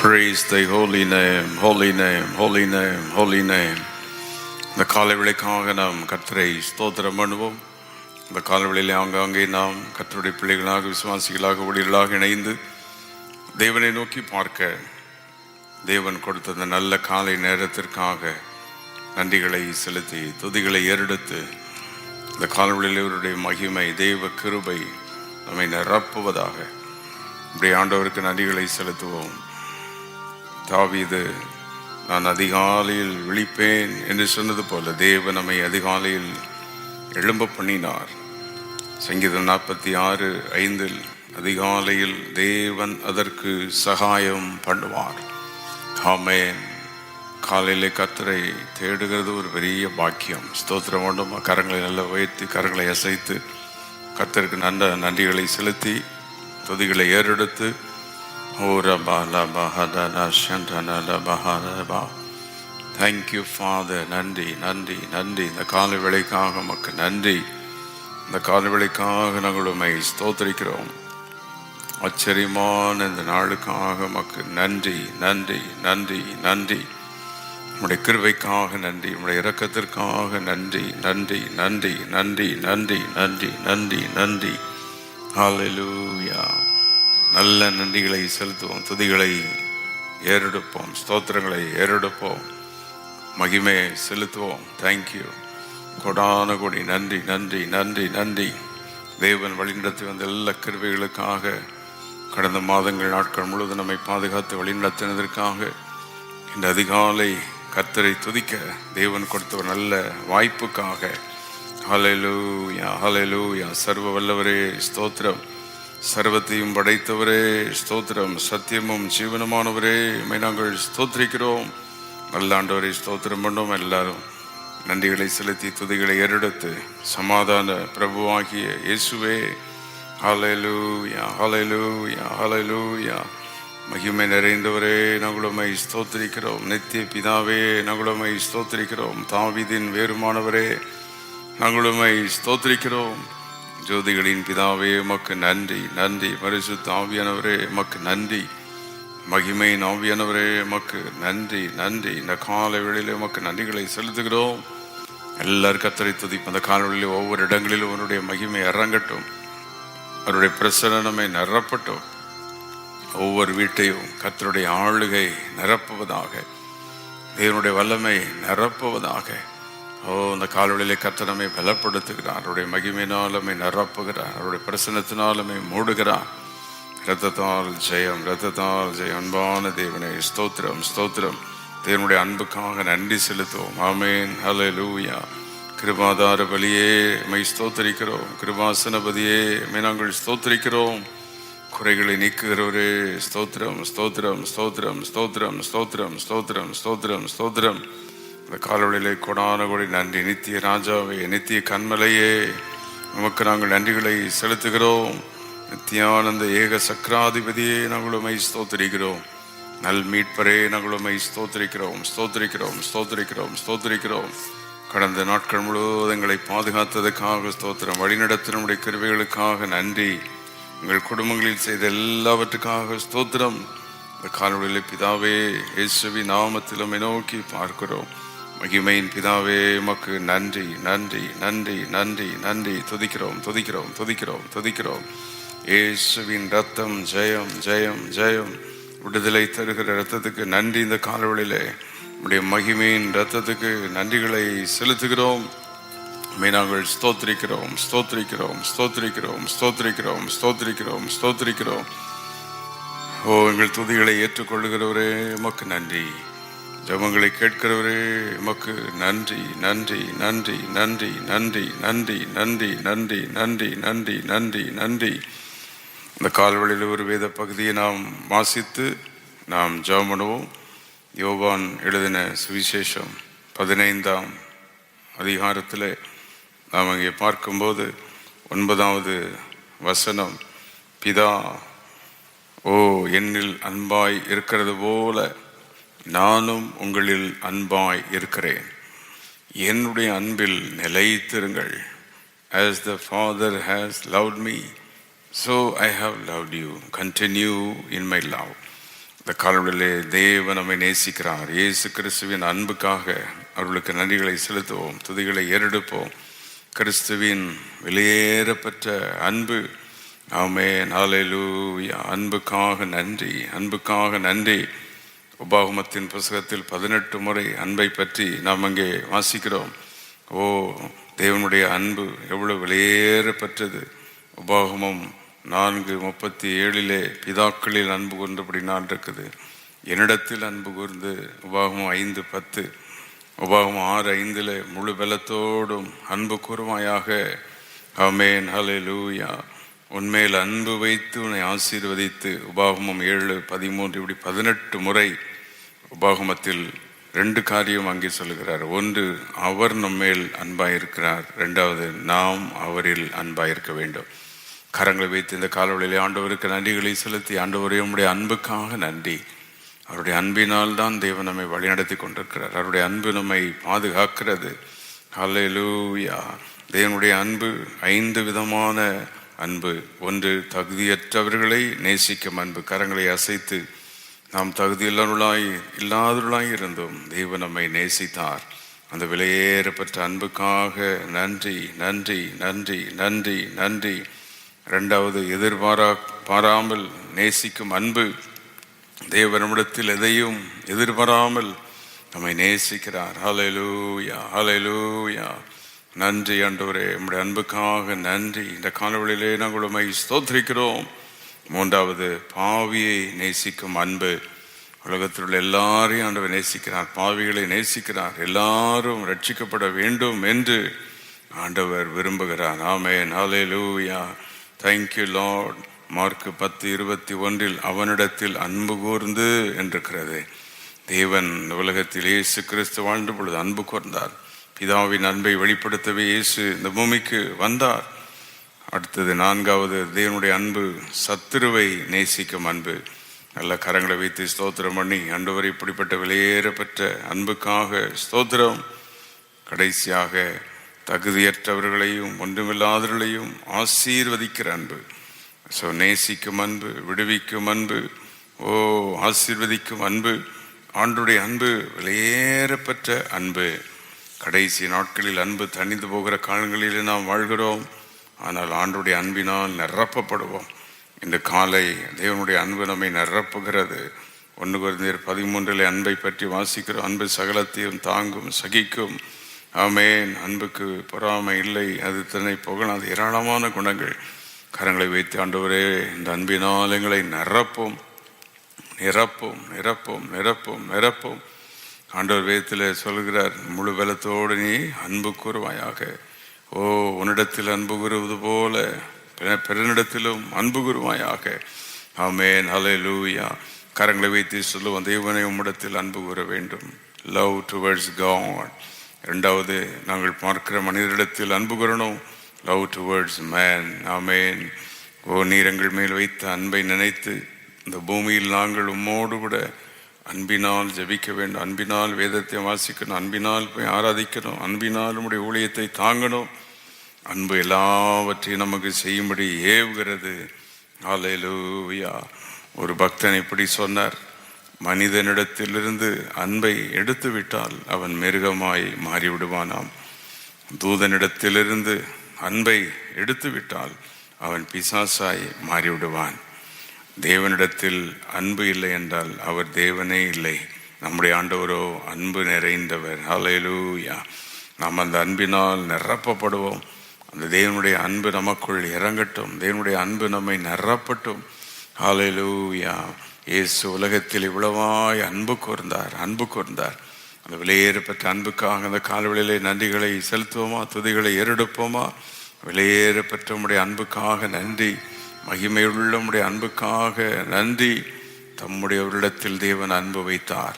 Praise thy holy name, holy name, holy name, holy name. இந்த காலை வேளைக்காக நாம் கர்த்தரை ஸ்தோத்திரம் பண்ணுவோம். இந்த காலை வேளையிலே ஆங்காங்கே நாம் கர்த்தருடைய பிள்ளைகளாக, விசுவாசிகளாக, ஊழியர்களாக இணைந்து தேவனை நோக்கி பார்க்க தேவன் கொடுத்த அந்த நல்ல காலை நேரத்திற்காக நன்றிகளை செலுத்தி துதிகளை ஏறெடுத்து இந்த காலை வேளையிலே அவருடைய மகிமை, தேவ கிருபை நம்மை நிரப்புவதாக இப்படி ஆண்டவருக்கு நன்றிகளை செலுத்துவோம். தாவீது நான் அதிகாலையில் விழிப்பேன் என்று சொன்னது போல தேவன் நம்மை அதிகாலையில் எழும்ப பண்ணினார். சங்கீதம் 46:5 அதிகாலையில் தேவன் அதற்கு சகாயம் பண்ணுவார். ஆமென். காலையிலே கர்த்தரை தேடுகிறது ஒரு பெரிய பாக்கியம். ஸ்தோத்திரம் வேண்டும். கரங்களை நல்லா உயர்த்தி கரங்களை அசைத்து கர்த்தருக்கு நல்ல நன்றிகளை செலுத்தி துதிகளை ஏறெடுத்து தேங்க்யூ ஃபாதர். நன்றி நன்றி நன்றி. இந்த காலை வேளைக்காக நமக்கு நன்றி. இந்த காலை வேளைக்காக நாங்கள் உம்மை ஸ்தோத்திரிக்கிறோம். ஆச்சரியமான இந்த நாளுக்காக நமக்கு நன்றி நன்றி நன்றி நன்றி. உம்முடைய கிருபைக்காக நன்றி, உம்முடைய இரக்கத்திற்காக நன்றி நன்றி நன்றி நன்றி நன்றி நன்றி நன்றி நன்றி. ஹல்லேலூயா. நல்ல நன்றிகளை செலுத்துவோம், துதிகளை ஏறெடுப்போம், ஸ்தோத்திரங்களை ஏறெடுப்போம், மகிமையை செலுத்துவோம். தேங்க்யூ. கொடான கொடி நன்றி நன்றி நன்றி நன்றி. தேவன் வழிநடத்தி வந்த எல்லா கிருபைகளுக்காக, கடந்த மாதங்கள் நாட்கள் முழுவதும் நம்மை பாதுகாத்து வழிநடத்தினதற்காக, இந்த அதிகாலை கர்த்தரை துதிக்க தேவன் கொடுத்த ஒரு நல்ல வாய்ப்புக்காக ஹல்லேலூயா ஹல்லேலூயா. சர்வ வல்லவரே ஸ்தோத்திரம். சர்வத்தையும் படைத்தவரே ஸ்தோத்திரம். சத்தியமும் ஜீவனமானவரே உம்மை நாங்கள் ஸ்தோத்திரிக்கிறோம். நல்ல ஆண்டவரை ஸ்தோத்திரம் பண்ணோம். எல்லாரும் நன்றிகளை செலுத்தி துதிகளை ஏறெடுத்து சமாதான பிரபுவாகிய இயேசுவே ஹல்லேலூயா ஹல்லேலூயா ஹல்லேலூயா. மகிமை நிறைந்தவரே நாங்கள் உம்மை ஸ்தோத்திரிக்கிறோம். நித்திய பிதாவே நாங்கள் உம்மை ஸ்தோத்திரிக்கிறோம். தாவீதின் வேறுமானவரே நாங்கள் உம்மை ஸ்தோத்திரிக்கிறோம். ஜோதிகளின் பிதாவே உமக்கு நன்றி நன்றி. பரிசுத்த ஆவியானவரே உமக்கு நன்றி. மகிமையின் ஆவியானவரே உமக்கு நன்றி நன்றி. இந்த கால வேளையிலே உமக்கு நன்றிகளை செலுத்துகிறோம். எல்லாரும் கர்த்தரை துதிப்போம். அந்த கால வேளையிலே ஒவ்வொரு இடங்களிலும் அவருடைய மகிமை இறங்கட்டும், அவருடைய பிரசன்னமே நிரப்பட்டும். ஒவ்வொரு வீட்டையும் கர்த்தருடைய ஆளுகை நிரப்புவதாக, தேவனுடைய வல்லமை நிரப்புவதாக. இந்த காலவெளியிலே கர்த்தர் நம்மை பலப்படுத்துகிறார். அவருடைய மகிமையினால் நம்மை நிரப்புகிறார். அவருடைய பிரசன்னத்தினால் நம்மை மூடுகிறார். இரத்தத்தால் ஜெயம், இரத்தத்தால் ஜெயம். அன்பான தேவனே ஸ்தோத்திரம் ஸ்தோத்திரம். தேவனுடைய அன்புக்காக நன்றி செலுத்துவோம். ஆமென். ஹல்லேலூயா. கிருபாதார பலியே மை ஸ்தோத்திரிக்கிறோம். கிருபாசனபதியே மை நாங்கள் ஸ்தோத்திரிக்கிறோம். குறைகளை நீக்குகிறவரே ஸ்தோத்திரம் ஸ்தோத்திரம் ஸ்தோத்திரம் ஸ்தோத்திரம் ஸ்தோத்திரம் ஸ்தோத்திரம் ஸ்தோத்திரம் ஸ்தோத்திரம். இந்த காலவெளியிலே கொடான கொடி நன்றி. நித்திய ராஜாவே, நித்திய கண்மலையே நமக்கு நாங்கள் நன்றிகளை செலுத்துகிறோம். நித்தியானந்த ஏக சக்கராதிபதியே நாங்கள் உம்மை ஸ்தோத்திரிக்கிறோம். நல் மீட்பரே நாங்கள் உம்மை ஸ்தோத்திரிக்கிறோம் ஸ்தோத்திரிக்கிறோம் ஸ்தோத்திரிக்கிறோம் ஸ்தோத்திரிக்கிறோம். கடந்த நாட்கள் முழுவதும் எங்களை பாதுகாத்ததுக்காக ஸ்தோத்திரம். வழிநடத்த நம்முடைய கிருபைகளுக்காக நன்றி. எங்கள் குடும்பங்களில் செய்த எல்லாவற்றுக்காக ஸ்தோத்திரம். இந்த காலவெளியிலே பிதாவே இயேசுவின் நாமத்தில் உம்மை நோக்கி பார்க்கிறோம். மகிமையின் பிதாவே உமக்கு நன்றி நன்றி நன்றி நன்றி நன்றி. துதிக்கிறோம் துதிக்கிறோம் துதிக்கிறோம் துதிக்கிறோம். இயேசுவின் ரத்தம் ஜெயம் ஜெயம் ஜெயம். விடுதலை தருகிற ரத்தத்துக்கு நன்றி. இந்த காலவெளியிலே உம்முடைய மகிமையின் ரத்தத்துக்கு நன்றிகளை செலுத்துகிறோம். நாங்கள் ஸ்தோத்திரிக்கிறோம் ஸ்தோத்திரிக்கிறோம் ஸ்தோத்திரிக்கிறோம் ஸ்தோத்திரிக்கிறோம் ஸ்தோத்திரிக்கிறோம் ஸ்தோத்திரிக்கிறோம். எங்கள் துதிகளை ஏற்றுக்கொள்ளுகிறவரே உமக்கு நன்றி. ஜெபங்களை கேட்கிறவரே உமக்கு நன்றி நன்றி நன்றி நன்றி நன்றி நன்றி நன்றி நன்றி நன்றி நன்றி நன்றி நன்றி. இந்த கால்வழியில் ஒரு வேத பகுதியை நாம் வாசித்து நாம் ஜெபம் பண்ணுவோம். யோவான் எழுதின சுவிசேஷம் 15ஆம் அதிகாரத்தில் நாம் அங்கே பார்க்கும்போது 9வது வசனம், பிதா என்னில் அன்பாய் இருக்கிறது போல நானும் உங்களில் அன்பாய் இருக்கிறேன். என்னுடைய அன்பில் நிலைத்திருங்கள். As the Father has loved me, so I have loved you. Continue in my love. இந்த காலவெளியிலே தேவன் நம்மை நேசிக்கிறார். இயேசு கிறிஸ்துவின் அன்புக்காக அவர்களுக்கு நன்றிகளை செலுத்துவோம், துதிகளை ஏறெடுப்போம். கிறிஸ்துவின் வெளியேறப்பெற்ற அன்பு. ஆமென், ஹல்லேலூயா. அன்புக்காக நன்றி, அன்புக்காக நன்றி. உபாகமத்தின் புத்தகத்தில் 18 முறை அன்பை பற்றி நாம் அங்கே வாசிக்கிறோம். ஓ, தேவனுடைய அன்பு எவ்வளவு வெளியேறப்பெற்றது. உபாகமம் 4:37 பிதாக்களில் அன்பு கூர்ந்தபடினால் இருக்குது. என்னிடத்தில் அன்பு கூர்ந்து. உபாகமம் 5:10. உபாகமம் 6:5 முழு பலத்தோடும் அன்பு கூர்வாயாக. ஆமென், ஹல்லேலூயா. உன்மேல் அன்பு வைத்து உன்னை ஆசீர்வதித்து. உபாகமம் 7:13. இப்படி 18 முறை உபாகமத்தில் 2 காரியம் அங்கே சொல்லுகிறார். ஒன்று, அவர் நம்மேல் அன்பாயிருக்கிறார். 2வது, நாம் அவரில் அன்பாயிருக்க வேண்டும். கரங்களை வைத்து இந்த காலவெளியிலே ஆண்டவருக்கு நன்றிகளை செலுத்தி, ஆண்டவரே உம்முடைய அன்புக்காக நன்றி. அவருடைய அன்பினால் தான் தேவன் நம்மை வழிநடத்தி கொண்டிருக்கிறார். அவருடைய அன்பு நம்மை பாதுகாக்கிறது. ஹல்லேலூயா. தேவனுடைய அன்பு 5 விதமான அன்பு. ஒன்று, தகுதியற்றவர்களை நேசிக்கும் அன்பு. கரங்களை அசைத்து, நாம் தகுதியில்லாதவர்களாய் இருந்தோம், தேவன் நம்மை நேசித்தார். அந்த விலையேறப்பட்ட அன்புக்காக நன்றி, நன்றி, நன்றி, நன்றி, நன்றி. 2வது, எதிர்பாராமல் நேசிக்கும் அன்பு. தேவனிடத்தில் எதையும் எதிர்பாராமல் நம்மை நேசிக்கிறார். ஹல்லேலூயா, ஹல்லேலூயா. நன்றி ஆண்டவரே, நம்முடைய அன்புக்காக நன்றி. இந்த காலவெளியிலே நாங்கள் உம்மை ஸ்தோத்திரிக்கிறோம். 3வது, பாவியை நேசிக்கும் அன்பு. உலகத்தில் உள்ள எல்லாரையும் ஆண்டவர் நேசிக்கிறார், பாவிகளை நேசிக்கிறார். எல்லாரும் ரட்சிக்கப்பட வேண்டும் என்று ஆண்டவர் விரும்புகிறார். Amen, hallelujah. Thank you Lord. Mark 10:21 அவனிடத்தில் அன்பு கூர்ந்து என்றிருக்கிறது. தேவன் உலகத்தில் இயேசு கிறிஸ்து வாழ்ந்த பொழுது அன்பு கூர்ந்தார். பிதாவின் அன்பை வெளிப்படுத்தவே இயேசு இந்த பூமிக்கு வந்தார். அடுத்தது 4வது, தேவனுடைய அன்பு சத்துருவை நேசிக்கும் அன்பு. நல்ல கரங்களை வைத்து ஸ்தோத்திரம் பண்ணி, ஆண்டவர் இப்படிப்பட்ட வெளியேறப்பெற்ற அன்புக்காக ஸ்தோத்திரம். கடைசியாக, தகுதியற்றவர்களையும் ஒன்றுமில்லாதவர்களையும் ஆசீர்வதிக்கிற அன்பு. ஸோ நேசிக்கும் அன்பு, விடுவிக்கும் அன்பு, ஓ ஆசீர்வதிக்கும் அன்பு. ஆண்டுடைய அன்பு வெளியேறப்பெற்ற அன்பு. கடைசி நாட்களில் அன்பு தணிந்து போகிற காலங்களில் நாம் வாழ்கிறோம். ஆனால் ஆண்டுடைய அன்பினால் நிரப்பப்படுவோம். இந்த காலை தேவனுடைய அன்பு நம்மை நிரப்புகிறது. 1 கொரிந்தியர் 13 அன்பை பற்றி வாசிக்கிறோம். அன்பு சகலத்தையும் தாங்கும், சகிக்கும். ஆமென். அன்புக்கு பொறாமை இல்லை, அது தன்னை புகழாது. ஏராளமான குணங்கள். கரங்களை வைத்து, ஆண்டவரே இந்த அன்பினால் எங்களை நிரப்பும், நிரப்பும், நிரப்பும், நிரப்பும், நிரப்பும். ஆண்டவர் வேதத்தில் சொல்கிறார், முழு பலத்தோடு நீ அன்பு கூறுவாயாக. ஓ, உன்னிடத்தில் அன்பு கூறுவது போல பிறனிடத்திலும் அன்பு கூறுவாயாக. ஆமென், ஹல்லேலூயா. கரங்களை வைத்து சொல்லுவோம், தேவனை உம்மிடத்தில் அன்பு கூற வேண்டும். Love towards God. 2வது, நாங்கள் பார்க்கிற மனிதரிடத்தில் அன்பு கூறணும். Love towards man. ஆமென். ஓ, நீர் எங்கள் மேல் வைத்த அன்பை நினைத்து இந்த பூமியில் நாங்கள் உம்மோடு கூட அன்பினால் ஜெபிக்க வேண்டும். அன்பினால் வேதத்தை வாசிக்கணும், அன்பினால் போய் ஆராதிக்கணும், அன்பினால் உம்முடைய ஊழியத்தை தாங்கணும். அன்பு எல்லாவற்றையும் நமக்கு செய்யும்படி ஏவுகிறது. ஹல்லேலூயா. ஒரு பக்தன் இப்படி சொன்னார், மனிதனிடத்திலிருந்து அன்பை எடுத்து விட்டால் அவன் மிருகமாய் மாறிவிடுவானாம். தூதனிடத்திலிருந்து அன்பை எடுத்து விட்டால் அவன் பிசாசாய் மாறிவிடுவான். தேவனிடத்தில் அன்பு இல்லை என்றால் அவர் தேவனே இல்லை. நம்முடைய ஆண்டவரோ அன்பு நிறைந்தவர். ஹல்லேலூயா. நாம் அந்த அன்பினால் நிரப்பப்படுவோம். அந்த தேவனுடைய அன்பு நமக்குள் இறங்கட்டும். தேவனுடைய அன்பு நம்மை நிரப்பட்டும். ஹல்லேலூயா. இயேசு உலகத்தில் இவ்வளவாய் அன்பு கூர்ந்தார், அன்பு கூர்ந்தார். அந்த விலையேறப்பட்ட அன்புக்காக அந்த காலவெளியிலே நன்றிகளை செலுத்துவோமா, துதிகளை ஏறெடுப்போமா? விலையேறப்பட்ட உம்முடைய அன்புக்காக நன்றி. மகிமையுள்ள உம்முடைய அன்புக்காக நன்றி. தம்முடையவரிடத்தில் தேவன் அன்பு வைத்தார்,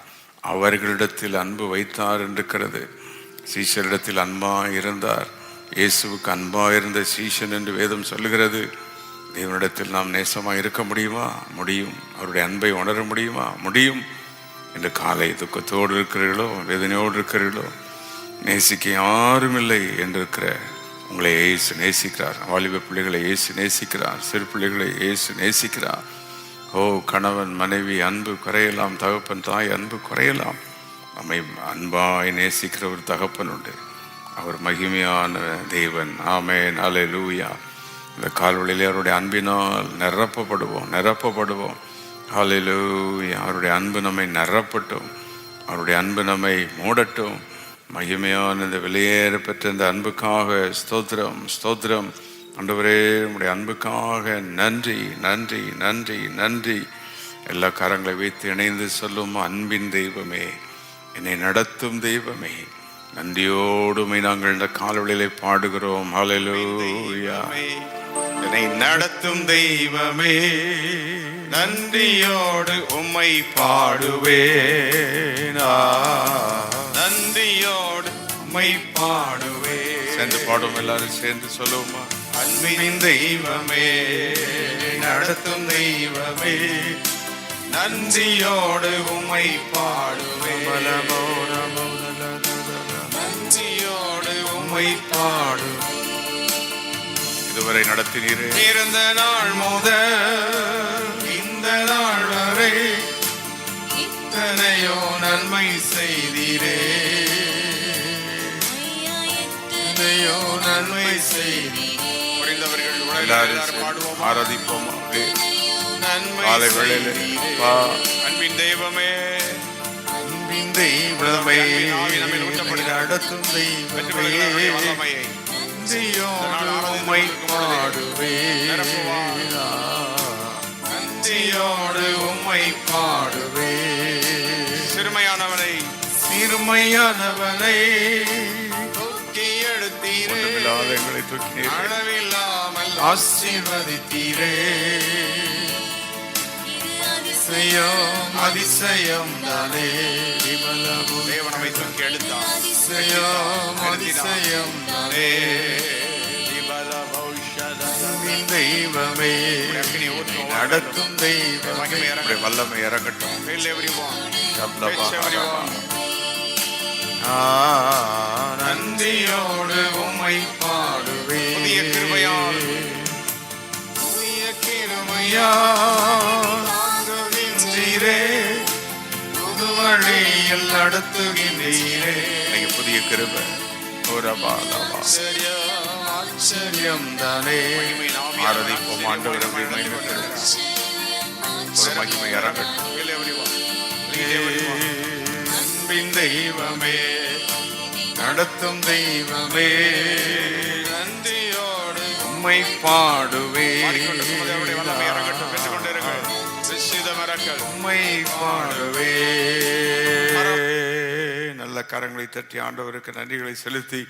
அவர்களிடத்தில் அன்பு வைத்தார் என்றிருக்கிறது. சீஷரிடத்தில் அன்பா இருந்தார். இயேசுவுக்கு அன்பா இருந்த சீஷன் என்று வேதம் சொல்லுகிறது. தேவனிடத்தில் நாம் நேசமாக இருக்க முடியுமா? முடியும். அவருடைய அன்பை உணர முடியுமா? முடியும். இந்த காலை துக்கத்தோடு இருக்கிறீர்களோ, வேதனையோடு இருக்கிறீர்களோ, நேசிக்க யாரும் இல்லை என்றிருக்கிற உங்களை இயேசு நேசிக்கிறார். வாலிப பிள்ளைகளை இயேசு நேசிக்கிறார். சிறு பிள்ளைகளை இயேசு நேசிக்கிறார். கணவன் மனைவி அன்பு குறையலாம், தகப்பன் தாய் அன்பு குறையலாம். நம்மை அன்பாய் நேசிக்கிற ஒரு தகப்பன் உண்டு. அவர் மகிமையான தேவன். ஆமென், அல்லேலூயா. இந்த கால்வழியிலே அவருடைய அன்பினால் நிரப்பப்படுவோம். அல்லேலூயா. அவருடைய அன்பு நம்மை நிரப்பட்டும், அவருடைய அன்பு நம்மை மூடட்டும். மகிமையான இந்த வெளியேற பெற்ற இந்த அன்புக்காக ஸ்தோத்திரம். ஆண்டவரே, உம்முடைய அன்புக்காக நன்றி. எல்லா கரங்களை வைத்து இணைந்து சொல்லும், அன்பின் தெய்வமே, என்னை நடத்தும் தெய்வமே, நன்றியோடுமை நாங்கள் இந்த காலவெளியிலே பாடுகிறோம். ஹல்லேலூயா. என்னை நடத்தும் தெய்வமே, நன்றியோடு உம்மை பாடுவேன். நன்றியோடு உம்மை பாடுவேன். சேர்ந்து பாடுவோம், எல்லாரும் சேர்ந்து சொல்லுவோமா? அன்பின் தெய்வமே, நடத்தும் தெய்வமே, நன்றியோடு உம்மை பாடுவேன். நன்றியோடு உம்மை பாடுவேன். இதுவரை நடத்தினீரே, இருந்த நாள் முதல் இந்த நாள் வரை இத்தனையோ நன்மை செய்தீரே, இத்தனையோ நன்மை செய்தீரே. ஆராதிப்போம். காலை வேளையிலே அன்பின் தெய்வமே, அன்பின் தெய்வமே, நடத்தும் தெய்வமே, உம்மை பாடுவேன். நன்றியோடு உம்மை பாடுவேன். சிறுமையானவனை தூக்கி எடுத்தீரே, எங்களை தூக்கி அளவில்லாமல் ஆசீர்வதித்தீரே. அதிசயம் தானே, தேவனை தூக்கி எடுத்தார். அதிசயம் தானே, தெய்வமே, நடத்தும் தெய்வமே, வல்லமை இறங்கட்டும். நன்றியோடு உம்மை பாடுவேன். புதிய கிருபையால் புது வழியில் நடத்துகின்றீரே. புதிய கிருபை, ஆச்சரியம் தானே. ஆராதிப்போம் ஆண்டவரை, மகிமை இறங்கட்டும். அன்பின் தெய்வமே, நடத்தும் தெய்வமே, நன்றியோடு உம்மை பாடுவேன். உம்மை பாடுவேன். நல்ல கரங்களை தட்டி ஆண்டவருக்கு நன்றிகளை செலுத்தி,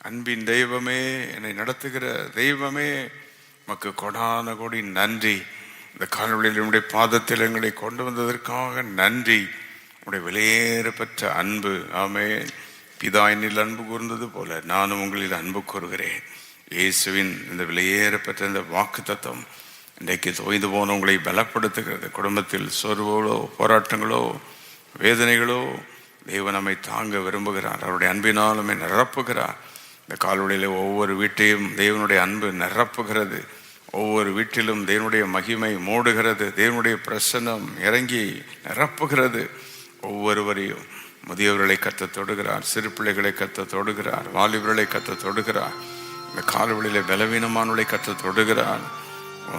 அன்பின் தெய்வமே, என்னை நடத்துகிற தெய்வமே, உமக்கு கொடான கோடி நன்றி. இந்த காலவெளியில் என்னுடைய பாதத்தில் எங்களை கொண்டு வந்ததற்காக நன்றி. உடைய வெளியேற பெற்ற அன்பு. ஆமென். பிதா என்னில் அன்பு கூர்ந்தது போல நானும் உங்களில் அன்பு கூறுகிறேன். இயேசுவின் இந்த வெளியேற பெற்ற இந்த வாக்கு தத்துவம் இன்றைக்கு தோய்ந்து போன உங்களை பலப்படுத்துகிறது. குடும்பத்தில் சோர்வுகளோ, போராட்டங்களோ, வேதனைகளோ, தேவன் நம்மை தாங்க விரும்புகிறார். அவருடைய அன்பினால் நம்மை நிரப்புகிறார். இந்த கால்வழியில் ஒவ்வொரு வீட்டையும் தேவனுடைய அன்பு நிரப்புகிறது. ஒவ்வொரு வீட்டிலும் தேவனுடைய மகிமை மூடுகிறது. தேவனுடைய பிரசன்னம் இறங்கி நிரப்புகிறது. ஒவ்வொருவரையும் முதியவர்களை கத்த தொடுகிறார், சிறு பிள்ளைகளை கத்த தொடுகிறார், வாலிபர்களை கத்த தொடுகிறார். இந்த கால்வழியில் பலவீனமானவர்களை கத்த தொடுகிறார்.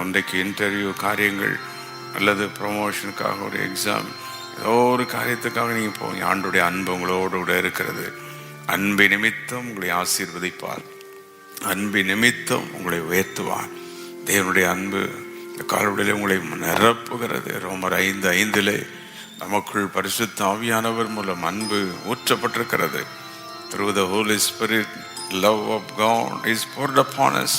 இன்றைக்கு இன்டர்வியூ காரியங்கள் அல்லது ப்ரொமோஷனுக்காக ஒரு எக்ஸாம், ஏதோ ஒரு காரியத்துக்காக நீங்கள் போங்க, ஆண்டுடைய அன்பு உங்களோடு கூட இருக்கிறது. அன்பு நிமித்தம் உங்களை ஆசீர்வதிப்பார், அன்பு நிமித்தம் உங்களை உயர்த்துவார். தேவனுடைய அன்பு இந்த கால்வழியில் உங்களை நிரப்புகிறது. ரோமர் 5:5 நமக்குள் பரிசுத்த ஆவியானவர் மூலம் அன்பு ஊற்றப்பட்டிருக்கிறது. Through the Holy Spirit, love of God is poured upon us.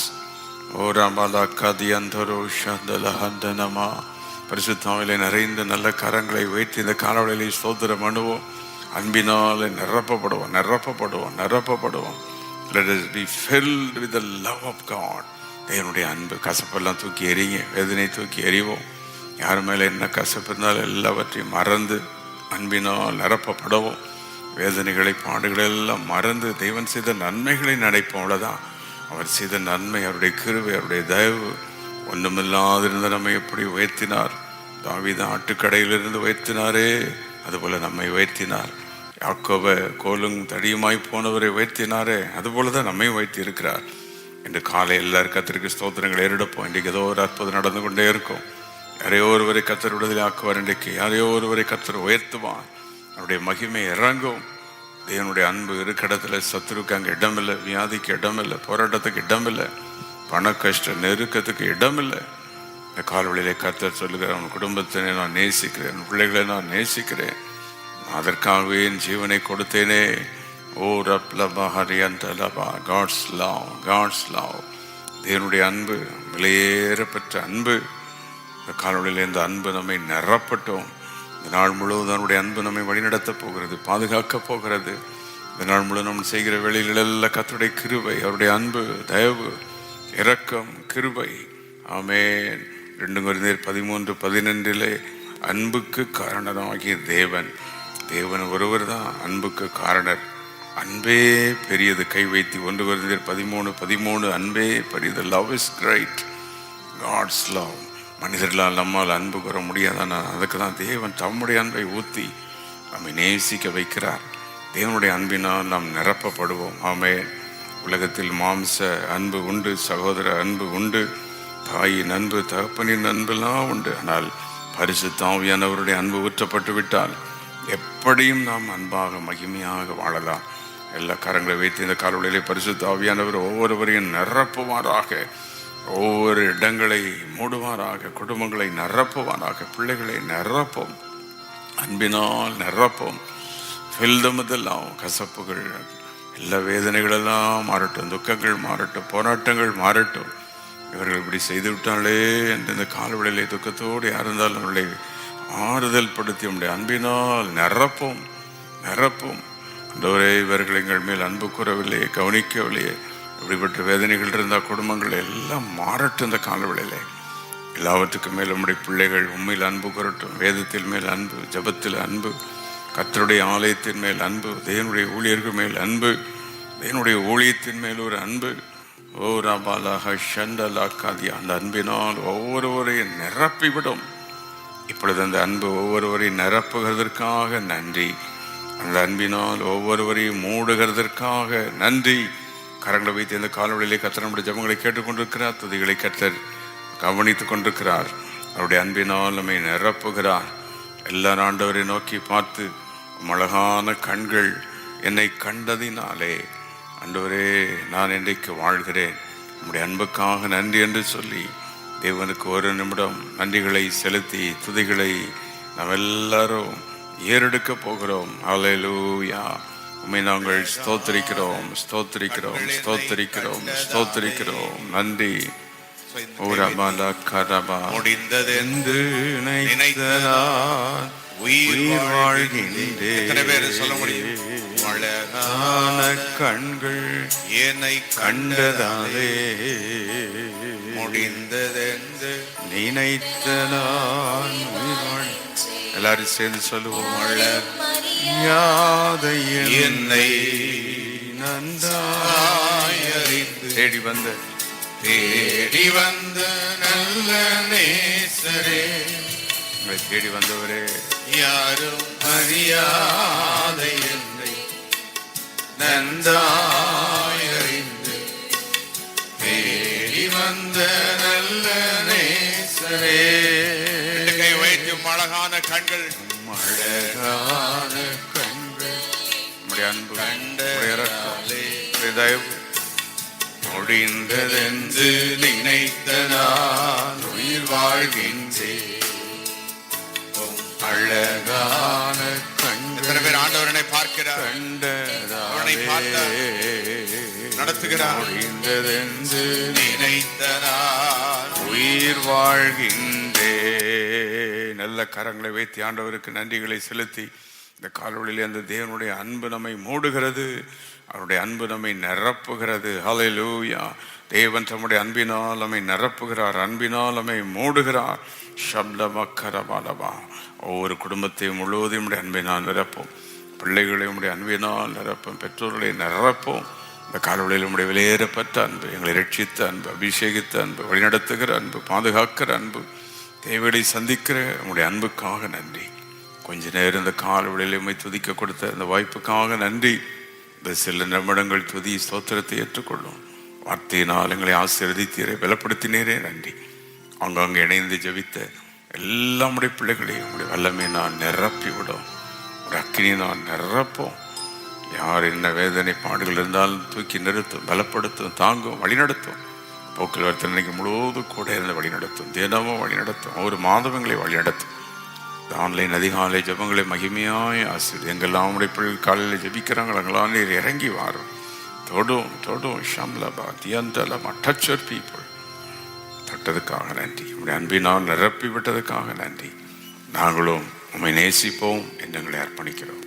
பரிசுத்தாவிலே நிறைந்த நல்ல கரங்களை வைத்து இந்த காலவெளியில் ஸ்தோத்திரம் பண்ணுவோம். அன்பினால் நிரப்பப்படுவோம். Let us be filled with the love of God. தேவனுடைய அன்பு. கசப்பெல்லாம் தூக்கி எறிங்க, வேதனை தூக்கி எறிவோம். யார் மேலே என்ன கசப்பு இருந்தாலும் எல்லாவற்றையும் மறந்து அன்பினால் நிரப்பப்படவும், வேதனைகளை பாடுகளை எல்லாம் மறந்து தேவன் செய்த நன்மைகளை நினைப்போம். அவ்வளோதான். அவர் செய்த நன்மை, அவருடைய கிருபை, அவருடைய தயவு. ஒன்றுமில்லாதிருந்த நம்மை எப்படி உயர்த்தினார், தாவீது ஆட்டுக்கடையிலிருந்து உயர்த்தினாரே, அதுபோல நம்மை உயர்த்தினார். யாக்கோபை கோலும் தடியுமாய் போனவரை உயர்த்தினாரே, அதுபோலதான் நம்மை உயர்த்தி இருக்கிறார். இன்று காலை எல்லாரும் கர்த்தருக்கு ஸ்தோத்திரங்களை ஏறெடுப்போம். இன்றைக்கு ஏதோ ஒரு அற்புதம் நடந்து கொண்டே இருக்கும். யாரையோ ஒருவரை கர்த்தர் விடுதலை ஆக்குவார். இன்றைக்கு யாரையோ ஒருவரை கர்த்தர் உயர்த்துவார். அவருடைய மகிமை இறங்கும். தேவனுடைய அன்பு இருக்கிற இடத்துல சத்துருக்கு அங்கே இடமில்லை, வியாதிக்கு இடமில்லை, போராட்டத்துக்கு இடமில்லை, பண கஷ்ட நெருக்கத்துக்கு இடமில்லை. இந்த கால்வழியிலே கர்த்தர் சொல்லுகிறேன், உன் குடும்பத்தினை நான் நேசிக்கிறேன், உன் பிள்ளைகளை நான் நேசிக்கிறேன், அதற்காகவே என் ஜீவனை கொடுத்தேனே. ஓ ரப்லபா ஹரியந்தலபா. God's love, God's love. தேவனுடைய அன்பு, விலையேறப்பெற்ற அன்பு. இந்த காலவழியில் இந்த அன்பு நம்மை நிரப்பட்டோம். இந்த நாள் முழுவதும் அவருடைய அன்பு நம்மை வழிநடத்த போகிறது, பாதுகாக்க போகிறது. இந்த நாள் முழுவதும் நம்ம செய்கிற வேளையிலெல்லாம் கர்த்தருடைய கிருபை, அவருடைய அன்பு, தயவு, இரக்கம், கிருபை. ஆமென். 2 கொரிந்தியர் 13:12 அன்புக்கு காரணமாகிய தேவன் ஒருவர் தான் அன்புக்கு காரணர். அன்பே பெரியது. கை வைத்து 1 கொரிந்தியர் 13:13 அன்பே பெரியது. Love is great, God's love. மனிதர்களால் நம்மால் அன்பு பெற முடியாதானா? அதுக்கு தான் தேவன் தம்முடைய அன்பை ஊற்றி நம்மை நேசிக்க வைக்கிறார். தேவனுடைய அன்பினால் நாம் நிரப்பப்படுவோம். ஆமென். உலகத்தில் மாம்ச அன்பு உண்டு, சகோதர அன்பு உண்டு, தாயின் அன்பு, தகப்பனின் அன்பெல்லாம் உண்டு. ஆனால் பரிசுத்த ஆவியானவருடைய அன்பு ஊற்றப்பட்டு விட்டால் எப்படியும் நாம் அன்பாக மகிமையாக வாழலாம். எல்லா கரங்களை வைத்து இந்த காலவழியிலே பரிசுத்த ஆவியானவர் ஒவ்வொருவரையும் நிரப்புவாராக, ஒவ்வொரு இடங்களை மூடுவாராக, குடும்பங்களை நிரப்புவாராக, பிள்ளைகளை நிரப்பும், அன்பினால் நிரப்பும். ஃபில்தமதெல்லாம் கசப்புகள், எல்லா வேதனைகளெல்லாம் மாறட்டும், துக்கங்கள் மாறட்டும், போராட்டங்கள் மாறட்டும். இவர்கள் இப்படி செய்து விட்டாலே என்று இந்த காலவழியிலே துக்கத்தோடு யார் இருந்தாலும் அவர்களை ஆறுதல் படுத்தி நம்முடைய அன்பினால் நிரப்பும், நிரப்பும். அந்தவரே இவர்கள் எங்கள் மேல் அன்பு கூறவில்லையே, கவனிக்கவில்லையே, இப்படிப்பட்ட வேதனைகள் இருந்தால் குடும்பங்கள் எல்லாம் மாறட்டும். இந்த காலவழியிலே எல்லாவற்றுக்கும் மேல் நம்முடைய பிள்ளைகள் உண்மையில் அன்பு கூறட்டும். வேதத்தின் மேல் அன்பு, ஜபத்தில் அன்பு, கர்த்தருடைய ஆலயத்தின் மேல் அன்பு, தேவனுடைய ஊழியர்கள் மேல் அன்பு, தேவனுடைய ஊழியத்தின் மேல் ஒரு அன்பு. ஓ ராபாலாக ஷண்டலாக்காதியா. அந்த அன்பினால் ஒவ்வொருவரையும் நிரப்பிவிடும். இப்பொழுது அந்த அன்பு ஒவ்வொருவரையும் நிரப்புகிறதற்காக நன்றி. அந்த அன்பினால் ஒவ்வொருவரையும் மூடுகிறதற்காக நன்றி. கரங்களை வைத்து இந்த காலவழியிலே கர்த்தர் நம்முடைய ஜெபங்களை கேட்டுக்கொண்டிருக்கிறார், துதிகளை கர்த்தர் கவனித்துக் கொண்டிருக்கிறார். அவருடைய அன்பினால் நம்மை நிரப்புகிறார். எல்லா ஆண்டவரை நோக்கி பார்த்து, அழகான கண்கள் என்னை கண்டதினாலே ஆண்டவரே நான் இன்றைக்கு வாழ்கிறேன், நம்முடைய அன்புக்காக நன்றி என்று சொல்லி தேவனுக்கு ஒரு நிமிடம் நன்றிகளை செலுத்தி துதிகளை நாம் எல்லாரும் ஏறெடுக்க போகிறோம். ஹல்லேலூயா. உம்மை நாங்கள் ஸ்தோத்திரிக்கிறோம், ஸ்தோத்திரிக்கிறோம், ஸ்தோத்திரிக்கிறோம், ஸ்தோத்திரிக்கிறோம். நன்றி. முடிந்ததென்று நினைத்ததால் உயிர் வாழ்கின்றேன். சொல்ல முடியும். அழகான கண்கள் என்னை கண்டதாலே முடிந்ததென்று நினைத்ததால் உயிர் வாழ். எல்லாரும் சேர்ந்து சொல்லுவோம். அழகாத என்னை நன்றாய் அறிந்து தேடி வந்த நல்ல நேசரே, உங்களை தேடி வந்தவரே, யாரும் அறியாத என்னை நன்றாய் அறிந்து தேடி வந்த நல்ல நேசரே. கை வைக்கும் அழகான கண்கள், அழகான கண்கள், நம்முடைய அன்பு, தயவு முடிந்ததென்று நினைத்த நான் உயிர் வாழ்கின்றேன். அழகான கண்கள். பேர் ஆண்டவரனை பார்க்கிறார், அவனை பார்த்தார், நடத்துகிறார். முடிந்ததென்று நினைத்த நான் உயிர் வாழ்கின்றேன். நல்ல கரங்களை வைத்து ஆண்டவருக்கு நன்றிகளை செலுத்தி இந்த காலவழியிலே அந்த தேவனுடைய அன்பு நம்மை மூடுகிறது, அவருடைய அன்பு நம்மை நிரப்புகிறது. ஹல்லேலூயா. தேவன் தம்முடைய அன்பினால் நம்மை நிரப்புகிறார், அன்பினால் நம்மை மூடுகிறார். சப்தமக்கரபாலபா. ஒவ்வொரு குடும்பத்தையும் முழுவதும் உடைய அன்பினால் நிரப்பும், பிள்ளைகளையும் உடைய அன்பினால் நிரப்பும், பெற்றோர்களை நிரப்பும். இந்த காலவழியில் உடைய விலையேறப்பட்ட அன்பு, எங்களை ரட்சித்த அன்பு, அபிஷேகித்த அன்பு, வழிநடத்துகிற அன்பு, பாதுகாக்கிற அன்பு, தேவைகளை சந்திக்கிற உங்களுடைய அன்புக்காக நன்றி. கொஞ்ச நேரம் இந்த கால விளையிலுமை துதிக்க கொடுத்த அந்த வாய்ப்புக்காக நன்றி. இந்த சில நிமிடங்கள் துதி ஸ்தோத்திரத்தை ஏற்றுக்கொள்ளும். வார்த்தையினால் எங்களை ஆசீர்வதித்தீரே, பலப்படுத்தினீரே, நன்றி. அங்கங்கே இணைந்து ஜெபித்த எல்லா உடைய பிள்ளைகளையும் உடைய வல்லமை நான் நிரப்பி விடும். உடைய அக்கினியை நான் நிரப்போம். யார் என்ன வேதனை பாடுகள் இருந்தாலும் தூக்கி நிறுத்தும், பலப்படுத்தும், தாங்கும், வழிநடத்தும். போக்குவரத்து இன்னைக்கு முழுவதும் கூட இருந்து வழிநடத்தும், தினமும் வழிநடத்தும், ஒரு மாதம் எங்களை வழிநடத்தும். ஆன்லைன் அதிகாலை ஜபங்களை மகிமையாய் ஆசிரியர் எங்கெல்லாம் உடைய பிள்ளைகள் காலையில் ஜபிக்கிறாங்க அங்கெல்லாம் நீர் இறங்கி வாரும். தொடும் ஷம்லபா தியந்தலமா டச் யுவர் பீப்புள். தொட்டதுக்காக நன்றி. உடைய அன்பினால் நிரப்பி விட்டதுக்காக நன்றி. நாங்களும் உம்மை நேசிப்போம் என்று எங்களை அர்ப்பணிக்கிறோம்.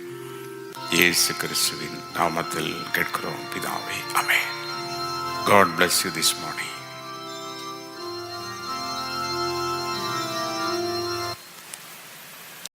இயேசு கிறிஸ்துவின் நாமத்தில் கேட்கிறோம் பிதாவே, ஆமென். God bless you this morning.